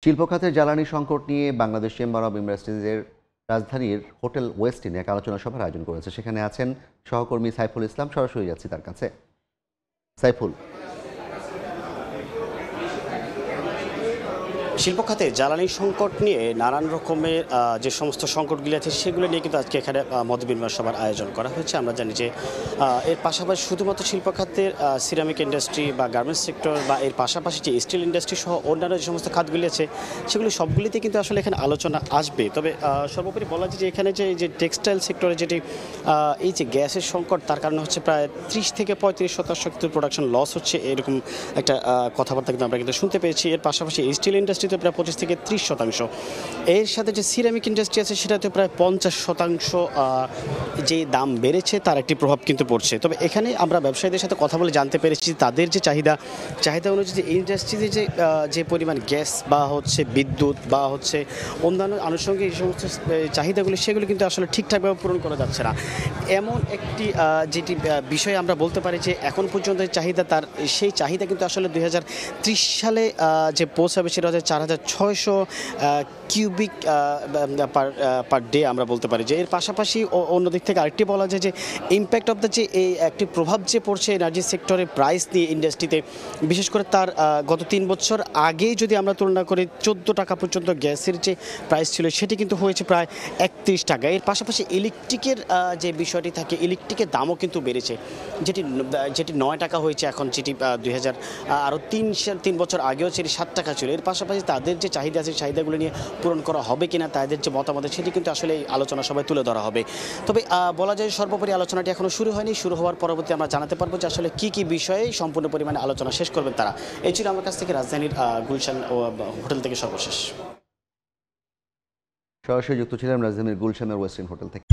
শিল্প খাতের জ্বালানি সংকট নিয়ে বাংলাদেশ চেম্বার অব ইন্ডাস্ট্রিজের রাজধানীর হোটেল ওয়েস্টিনে এক আলোচনা সভার আয়োজন করেছে। সেখানে আছেন সহকর্মী সাইফুল ইসলাম। সরাসরি যাচ্ছি তার কাছে। সাইফুল, শিল্প খাতে জ্বালানি সংকট নিয়ে নানান রকমের যে সমস্ত সংকটগুলি আছে সেগুলো নিয়ে কিন্তু আজকে এখানে মতবিনিময় সভার আয়োজন করা হয়েছে। আমরা জানি যে এর পাশাপাশি শুধুমাত্র শিল্প খাতের সিরামিক ইন্ডাস্ট্রি বা গার্মেন্টস সেক্টর বা এর পাশাপাশি যে স্টিল ইন্ডাস্ট্রি সহ অন্যান্য যে সমস্ত খাতগুলি আছে সেগুলি সবগুলিতে কিন্তু আসলে এখানে আলোচনা আসবে। তবে সর্বোপরি বলা যায় যে এখানে যে টেক্সটাইল সেক্টরে যেটি এই যে গ্যাসের সংকট, তার কারণে হচ্ছে প্রায় 30 থেকে 35% কিন্তু প্রোডাকশন লস হচ্ছে, এরকম একটা কথাবার্তা কিন্তু আমরা কিন্তু শুনতে পেয়েছি। এর পাশাপাশি স্টিল ইন্ডাস্ট্রি প্রায় 25 থেকে 30%। এর সাথে যে সিরামিক ইন্ডাস্ট্রি আছে সেটাতে প্রায় 50% যে দাম বেড়েছে তার একটি প্রভাব কিন্তু পড়ছে। তবে এখানে আমরা ব্যবসায়ীদের সাথে কথা বলে জানতে পেরেছি তাদের যে চাহিদা অনুযায়ী যে ইন্ডাস্ট্রিতে যে পরিমাণ গ্যাস বা হচ্ছে বিদ্যুৎ বা হচ্ছে অন্যান্য আনুষঙ্গিক যে সমস্ত চাহিদাগুলি সেগুলো কিন্তু আসলে ঠিকঠাকভাবে পূরণ করা যাচ্ছে না। এমন একটি যেটি বিষয় আমরা বলতে পারি যে এখন পর্যন্ত চাহিদা সেই চাহিদা কিন্তু আসলে 2030 সালে যে পৌঁছাবে সেটা হচ্ছে 4600 কিউবিক পার ডে আমরা বলতে পারি। যে এর পাশাপাশি অন্যদিক থেকে আরেকটি বলা যায় যে ইম্প্যাক্ট অফ দ্য যে এই একটি প্রভাব যে পড়ছে এনার্জি সেক্টরে প্রাইস নিয়ে ইন্ডাস্ট্রিতে, বিশেষ করে তার গত 3 বছর আগেই যদি আমরা তুলনা করি 14 টাকা পর্যন্ত গ্যাসের যে প্রাইস ছিল সেটি কিন্তু হয়েছে প্রায় 31 টাকা। এর পাশাপাশি ইলেকট্রিকের যে বিষয়টি থাকে, ইলেকট্রিকের দামও কিন্তু বেড়েছে, যেটি 9 টাকা হয়েছে এখন, যেটি 2000 আরও 3 বছর আগেও সেটি 7 টাকা ছিল। এর পাশাপাশি তাদের যে চাহিদা আছে চাহিদাগুলো নিয়ে পূরণ করা হবে কিনা, তাদের যে মতামত সেটি কিন্তু আসলে এই আলোচনা সভায় তুলে ধরা হবে। তবে বলা যায় সর্বোপরি আলোচনাটি এখনও শুরু হয়নি। শুরু হওয়ার পরবর্তী আমরা জানাতে পারবো যে আসলে কী বিষয়ে সম্পূর্ণ পরিমাণে আলোচনা শেষ করবেন তারা। এই ছিল আমার কাছ থেকে রাজধানীর গুলশান হোটেল থেকে সর্বশেষ। সরাসরি যুক্ত ছিলাম রাজধানীর গুলশানের ওয়েস্টিন হোটেল থেকে।